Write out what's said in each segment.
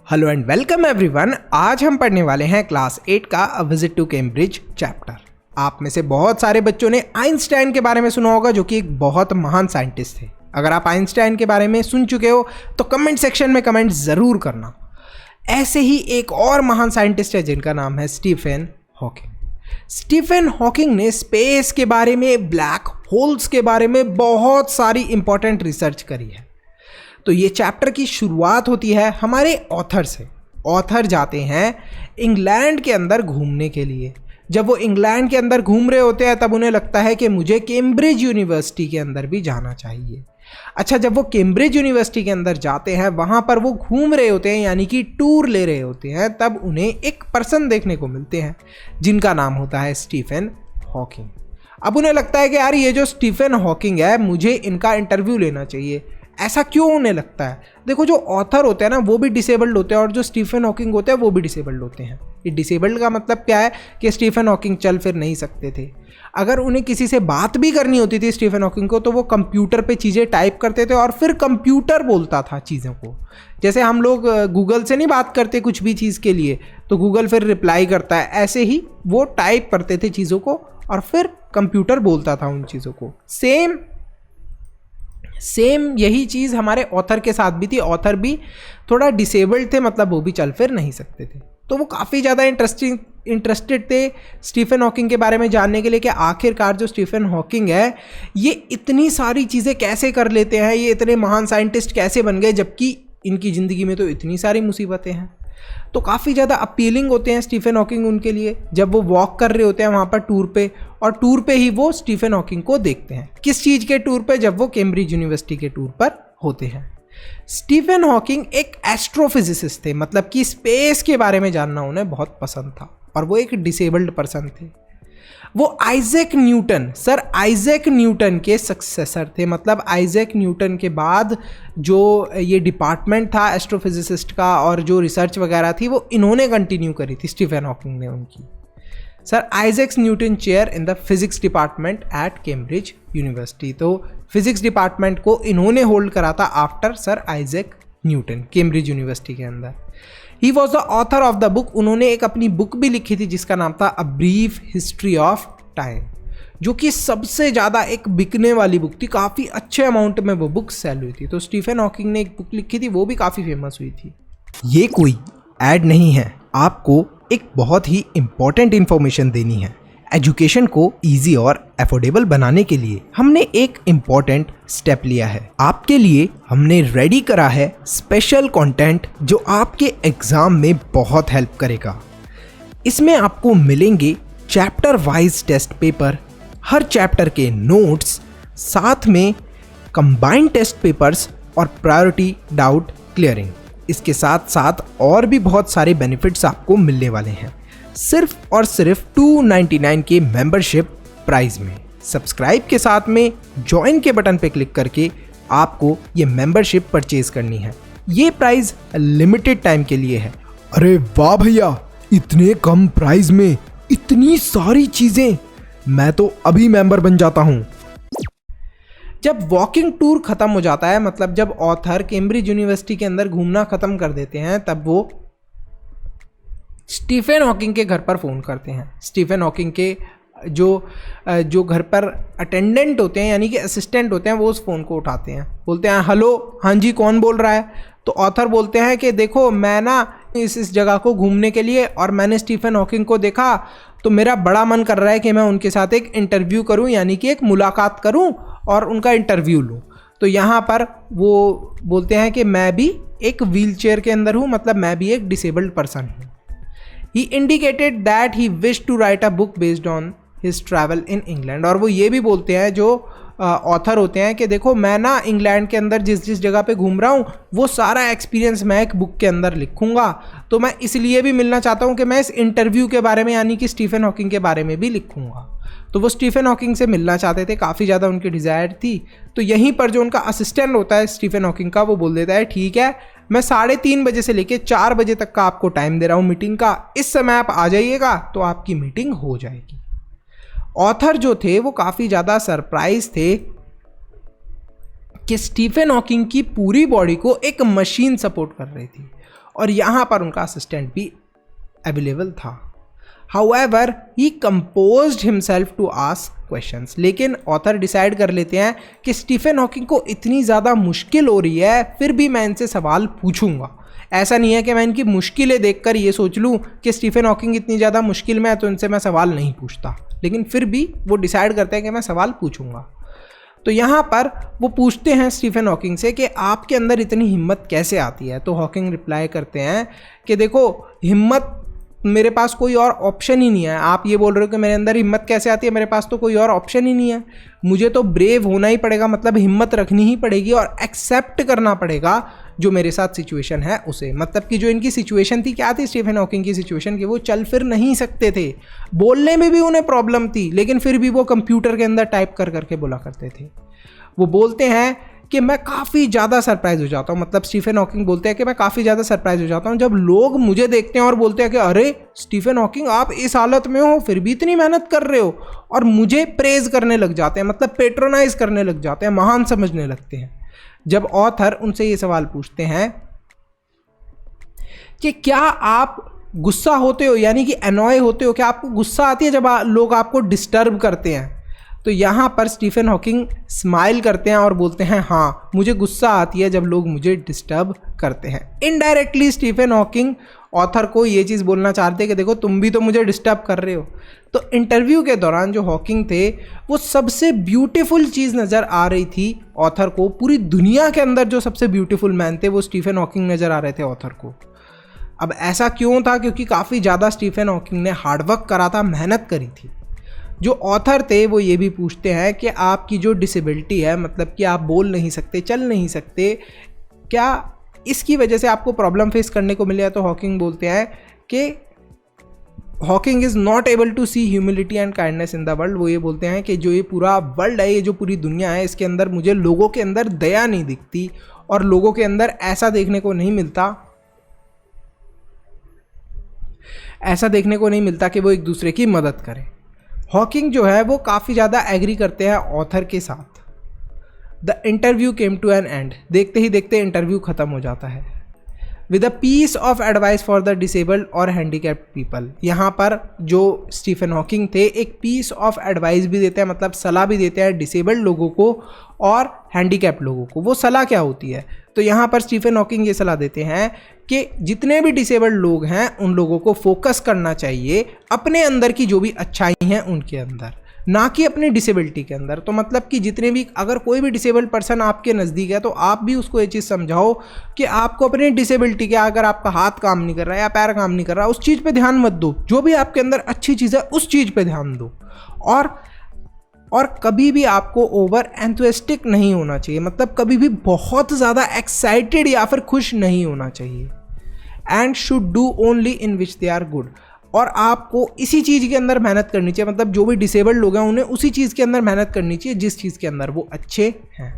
Hello and welcome everyone. आज हम पढ़ने वाले हैं क्लास 8 का a visit to Cambridge chapter. आप में से बहुत सारे बच्चों ने आइंस्टाइन के बारे में सुना होगा, जो कि एक बहुत महान साइंटिस्ट थे। अगर आप आइंस्टाइन के बारे में सुन चुके हो तो कमेंट सेक्शन में कमेंट ज़रूर करना। ऐसे ही एक और महान साइंटिस्ट है जिनका नाम है स्टीफन हॉकिंग। स्टीफन हॉकिंग ने स्पेस के बारे में, ब्लैक होल्स के बारे में बहुत सारी इंपॉर्टेंट रिसर्च करी है। तो ये चैप्टर की शुरुआत होती है हमारे ऑथर से। ऑथर जाते हैं इंग्लैंड के अंदर घूमने के लिए। जब वो इंग्लैंड के अंदर घूम रहे होते हैं तब उन्हें लगता है कि मुझे कैम्ब्रिज यूनिवर्सिटी के अंदर भी जाना चाहिए। अच्छा, जब वो कैम्ब्रिज यूनिवर्सिटी के अंदर जाते हैं, वहाँ पर वो घूम रहे होते हैं, यानी कि टूर ले रहे होते हैं, तब उन्हें एक पर्सन देखने को मिलते हैं जिनका नाम होता है स्टीफन हॉकिंग। अब उन्हें लगता है कि यार ये जो स्टीफन हॉकिंग है, मुझे इनका इंटरव्यू लेना चाहिए। ऐसा क्यों उन्हें लगता है? देखो, जो ऑथर होते हैं ना, वो भी डिसेबल्ड होते हैं और जो स्टीफन हॉकिंग होते हैं वो भी डिसेबल्ड होते हैं। ये डिसेबल्ड का मतलब क्या है कि स्टीफन हॉकिंग चल फिर नहीं सकते थे। अगर उन्हें किसी से बात भी करनी होती थी स्टीफन हॉकिंग को, तो वो कंप्यूटर पे चीज़ें टाइप करते थे और फिर कंप्यूटर बोलता था चीज़ों को। जैसे हम लोग गूगल से नहीं बात करते कुछ भी चीज़ के लिए, तो गूगल फिर रिप्लाई करता है, ऐसे ही वो टाइप करते थे चीज़ों को और फिर कंप्यूटर बोलता था उन चीज़ों को। सेम यही चीज़ हमारे ऑथर के साथ भी थी। ऑथर भी थोड़ा डिसेबल्ड थे, मतलब वो भी चल फिर नहीं सकते थे। तो वो काफ़ी ज़्यादा इंटरेस्टेड थे स्टीफन हॉकिंग के बारे में जानने के लिए कि आखिरकार जो स्टीफन हॉकिंग है ये इतनी सारी चीज़ें कैसे कर लेते हैं, ये इतने महान साइंटिस्ट कैसे बन गए, जबकि इनकी ज़िंदगी में तो इतनी सारी मुसीबतें हैं। तो काफ़ी ज़्यादा अपीलिंग होते हैं स्टीफन हॉकिंग उनके लिए। जब वो वॉक कर रहे होते हैं वहाँ पर टूर पे, और टूर पे ही वो स्टीफन हॉकिंग को देखते हैं। किस चीज़ के टूर पे? जब वो कैम्ब्रिज यूनिवर्सिटी के टूर पर होते हैं। स्टीफन हॉकिंग एक एस्ट्रोफिजिसिस्ट थे, मतलब कि स्पेस के बारे में जानना उन्हें बहुत पसंद था, और वो एक डिसेबल्ड पर्सन थे। वो Isaac Newton, sir Isaac Newton के सक्सेसर थे। मतलब आइजैक न्यूटन के बाद जो ये डिपार्टमेंट था एस्ट्रोफिजिसिस्ट का और जो रिसर्च वगैरह थी, वो इन्होंने कंटिन्यू करी थी, स्टीफन हॉकिंग ने उनकी। Sir Isaac Newton chair in the physics department at Cambridge university. तो फिजिक्स डिपार्टमेंट को इन्होंने होल्ड करा था after sir Isaac Newton, Cambridge university के अंदर। He was the author of the book. उन्होंने एक अपनी बुक भी लिखी थी जिसका नाम था a brief history of time, जो कि सबसे ज़्यादा एक बिकने वाली बुक थी। काफ़ी अच्छे अमाउंट में वो बुक सेल हुई थी। तो स्टीफन हॉकिंग ने एक बुक लिखी थी, वो भी काफ़ी फेमस हुई थी। ये कोई ऐड नहीं है, आपको एक बहुत ही इंपॉर्टेंट इंफॉर्मेशन देनी है। एजुकेशन को इजी और अफोर्डेबल बनाने के लिए हमने एक इम्पॉर्टेंट स्टेप लिया है। आपके लिए हमने रेडी करा है स्पेशल कंटेंट जो आपके एग्जाम में बहुत हेल्प करेगा। इसमें आपको मिलेंगे चैप्टर वाइज टेस्ट पेपर, हर चैप्टर के नोट्स, साथ में कंबाइंड टेस्ट पेपर्स और प्रायोरिटी डाउट क्लियरिंग। इसके साथ साथ और भी बहुत सारे बेनिफिट्स आपको मिलने वाले हैं, सिर्फ और सिर्फ 299 के मेंबरशिप प्राइस में। सब्सक्राइब के साथ में ज्वाइन के बटन पे क्लिक करके आपको ये मेंबरशिप परचेज करनी है। ये प्राइस लिमिटेड टाइम के लिए है। अरे वाह भैया, इतने कम प्राइस में इतनी सारी चीजें, मैं तो अभी मेंबर बन जाता हूँ। जब वॉकिंग टूर खत्म हो जाता है, मतलब जब ऑथर कैम्ब्रिज यूनिवर्सिटी के अंदर घूमना खत्म कर देते हैं, तब वो स्टीफन हॉकिंग के घर पर फ़ोन करते हैं। स्टीफन हॉकिंग के जो घर पर अटेंडेंट होते हैं, यानी कि असिस्टेंट होते हैं, वो उस फ़ोन को उठाते हैं। बोलते हैं हेलो, हाँ जी, कौन बोल रहा है? तो ऑथर बोलते हैं कि देखो, मैं ना इस जगह को घूमने के लिए, और मैंने स्टीफन हॉकिंग को देखा, तो मेरा बड़ा मन कर रहा है कि मैं उनके साथ एक इंटरव्यू करूं, यानी कि एक मुलाकात करूं और उनका इंटरव्यू लूं। तो यहाँ पर वो बोलते हैं कि मैं भी एक व्हील चेयर के अंदर हूँ, मतलब मैं भी एक डिसेबल्ड पर्सन हूँ। He indicated that he wish to write a book based on his travel in England. और वो ये भी बोलते हैं, जो ऑथर होते हैं, कि देखो मैं ना इंग्लैंड के अंदर जिस जिस जगह पे घूम रहा हूँ, वो सारा एक्सपीरियंस मैं एक बुक के अंदर लिखूंगा। तो मैं इसलिए भी मिलना चाहता हूँ कि मैं इस इंटरव्यू के बारे में, यानी कि स्टीफन हॉकिंग के बारे में भी लिखूंगा। तो वो स्टीफन हॉकिंग से मिलना चाहते थे, काफ़ी ज़्यादा उनकी डिज़ायर थी। तो यहीं पर जो उनका असिस्टेंट होता है स्टीफन हॉकिंग का, वो बोल देता है ठीक है, मैं 3:30 बजे से लेकर 4 बजे तक का आपको टाइम दे रहा हूँ मीटिंग का, इस समय आप आ जाइएगा तो आपकी मीटिंग हो जाएगी। ऑथर जो थे वो काफ़ी ज़्यादा सरप्राइज थे कि स्टीफन हॉकिंग की पूरी बॉडी को एक मशीन सपोर्ट कर रही थी, और यहाँ पर उनका असिस्टेंट भी अवेलेबल था। However, he composed himself to ask questions. लेकिन ऑथर डिसाइड कर लेते हैं कि स्टीफन हॉकिंग को इतनी ज़्यादा मुश्किल हो रही है, फिर भी मैं इनसे सवाल पूछूंगा। ऐसा नहीं है कि मैं इनकी मुश्किलें देखकर ये सोच लूँ कि स्टीफन हॉकिंग इतनी ज़्यादा मुश्किल में है तो इनसे मैं सवाल नहीं पूछता, लेकिन फिर भी वो डिसाइड करते हैं कि मैं सवाल पूछूंगा। तो यहाँ पर वो पूछते हैं स्टीफन हॉकिंग से कि आपके अंदर इतनी हिम्मत कैसे आती है। तो हॉकिंग रिप्लाई करते हैं कि देखो, हिम्मत मेरे पास कोई और ऑप्शन ही नहीं है। आप ये बोल रहे हो कि मेरे अंदर हिम्मत कैसे आती है, मेरे पास तो कोई और ऑप्शन ही नहीं है। मुझे तो ब्रेव होना ही पड़ेगा, मतलब हिम्मत रखनी ही पड़ेगी और एक्सेप्ट करना पड़ेगा जो मेरे साथ सिचुएशन है उसे। मतलब कि जो इनकी सिचुएशन थी, क्या थी स्टीफन हॉकिंग की सिचुएशन, कि वो चल फिर नहीं सकते थे, बोलने में भी उन्हें प्रॉब्लम थी, लेकिन फिर भी वो कंप्यूटर के अंदर टाइप कर करके बोला करते थे। वो बोलते हैं कि मैं काफ़ी ज़्यादा सरप्राइज हो जाता हूँ, मतलब स्टीफन हॉकिंग बोलते हैं कि मैं काफ़ी ज़्यादा सरप्राइज हो जाता हूँ जब लोग मुझे देखते हैं और बोलते हैं कि अरे स्टीफन हॉकिंग आप इस हालत में हो फिर भी इतनी मेहनत कर रहे हो, और मुझे प्रेज करने लग जाते हैं, मतलब पेट्रोनाइज करने लग जाते हैं, महान समझने लगते हैं। जब ऑथर उनसे ये सवाल पूछते हैं कि क्या आप गुस्सा होते हो, यानी कि एनॉय होते हो, क्या आपको गुस्सा आती है जब लोग आपको डिस्टर्ब करते हैं, तो यहाँ पर स्टीफन हॉकिंग स्माइल करते हैं और बोलते हैं हाँ, मुझे गुस्सा आती है जब लोग मुझे डिस्टर्ब करते हैं। इनडायरेक्टली स्टीफन हॉकिंग ऑथर को ये चीज़ बोलना चाहते हैं कि देखो तुम भी तो मुझे डिस्टर्ब कर रहे हो। तो इंटरव्यू के दौरान जो हॉकिंग थे वो सबसे ब्यूटीफुल चीज़ नज़र आ रही थी ऑथर को। पूरी दुनिया के अंदर जो सबसे ब्यूटीफुल मैन थे वो स्टीफन हॉकिंग नज़र आ रहे थे ऑथर को। अब ऐसा क्यों था? क्योंकि काफ़ी ज़्यादा स्टीफन हॉकिंग ने हार्डवर्क करा था, मेहनत करी थी। जो ऑथर थे वो ये भी पूछते हैं कि आपकी जो डिसेबिलिटी है, मतलब कि आप बोल नहीं सकते, चल नहीं सकते, क्या इसकी वजह से आपको प्रॉब्लम फेस करने को मिले? तो हॉकिंग बोलते हैं कि Hawking is not able to see humility and kindness in the world. वो ये बोलते हैं कि जो ये पूरा वर्ल्ड है, ये जो पूरी दुनिया है, इसके अंदर मुझे लोगों के अंदर दया नहीं दिखती और लोगों के अंदर ऐसा देखने को नहीं मिलता कि वो एक दूसरे की मदद करें। हॉकिंग जो है वो काफ़ी ज़्यादा एग्री करते हैं ऑथर के साथ। The interview came to an end. देखते ही देखते इंटरव्यू ख़त्म हो जाता है। With a piece of advice for the disabled और हैंडीकैप्ड पीपल। यहाँ पर जो स्टीफन हॉकिंग थे एक पीस ऑफ एडवाइस भी देते हैं, मतलब सलाह भी देते हैं डिसेबल्ड लोगों को और हैंडीकैप्ड लोगों को। वो सलाह क्या होती है? तो यहाँ पर स्टीफन हॉकिंग ये सलाह देते हैं कि जितने भी डिसेबल्ड लोग हैं उन लोगों को फोकस करना चाहिए अपने अंदर की जो भी अच्छाई हैं उनके अंदर, ना कि अपनी डिसेबिलिटी के अंदर। तो मतलब कि जितने भी, अगर कोई भी डिसेबल्ड पर्सन आपके नज़दीक है तो आप भी उसको ये चीज़ समझाओ कि आपको अपनी डिसेबिलिटी के, अगर आपका हाथ काम नहीं कर रहा है या पैर काम नहीं कर रहा, उस चीज़ पे ध्यान मत दो। जो भी आपके अंदर अच्छी चीज़ है उस चीज़ पे ध्यान दो। और कभी भी आपको ओवर एंथुसियास्टिक नहीं होना चाहिए, मतलब कभी भी बहुत ज़्यादा एक्साइटेड या फिर खुश नहीं होना चाहिए। And should do only in which they are good. और आपको इसी चीज़ के अंदर मेहनत करनी चाहिए, मतलब जो भी डिसेबल्ड लोग हैं उन्हें उसी चीज़ के अंदर मेहनत करनी चाहिए जिस चीज़ के अंदर वो अच्छे हैं।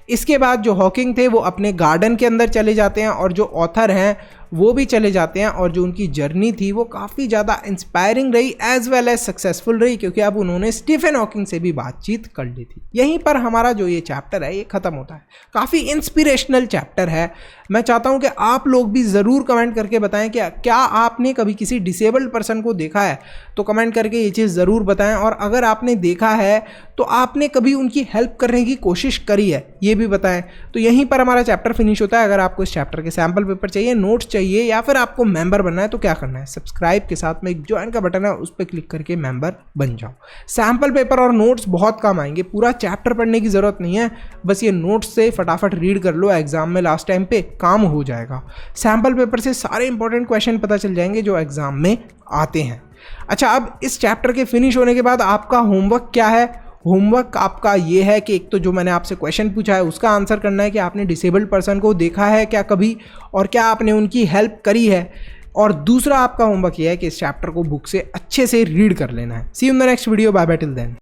इसके बाद जो हॉकिंग थे वो अपने गार्डन के अंदर चले जाते हैं और जो ऑथर हैं वो भी चले जाते हैं, और जो उनकी जर्नी थी वो काफ़ी ज़्यादा इंस्पायरिंग रही एज वेल एज सक्सेसफुल रही, क्योंकि अब उन्होंने स्टीफन हॉकिंग से भी बातचीत कर ली थी। यहीं पर हमारा जो ये चैप्टर है ये ख़त्म होता है। काफ़ी इंस्पिरेशनल चैप्टर है। मैं चाहता हूँ कि आप लोग भी ज़रूर कमेंट करके बताएं कि क्या आपने कभी किसी डिसेबल्ड पर्सन को देखा है, तो कमेंट करके ये चीज़ ज़रूर बताएं। और अगर आपने देखा है तो आपने कभी उनकी हेल्प करने की कोशिश करी है, ये भी बताएं। तो यहीं पर हमारा चैप्टर फिनिश होता है। अगर आपको इस चैप्टर के सैम्पल पेपर चाहिए, नोट्स चाहिए, या फिर आपको मेंबर बनना है तो क्या करना है, सब्सक्राइब के साथ में एक ज्वाइन का बटन है, उस पर क्लिक करके मेंबर बन जाओ। सैम्पल पेपर और नोट्स बहुत काम आएंगे, पूरा चैप्टर पढ़ने की ज़रूरत नहीं है, बस ये नोट्स से फटाफट रीड कर लो, एग्जाम में लास्ट टाइम पे काम हो जाएगा। सैम्पल पेपर से सारे इंपॉर्टेंट क्वेश्चन पता चल जाएंगे जो एग्जाम में आते हैं। अच्छा, अब इस चैप्टर के फिनिश होने के बाद आपका होमवर्क क्या है? होमवर्क आपका ये है कि एक तो जो मैंने आपसे क्वेश्चन पूछा है उसका आंसर करना है कि आपने डिसेबल्ड पर्सन को देखा है क्या कभी, और क्या आपने उनकी हेल्प करी है। और दूसरा आपका होमवर्क ये है कि इस चैप्टर को बुक से अच्छे से रीड कर लेना है। See you in the next video, bye bye till then.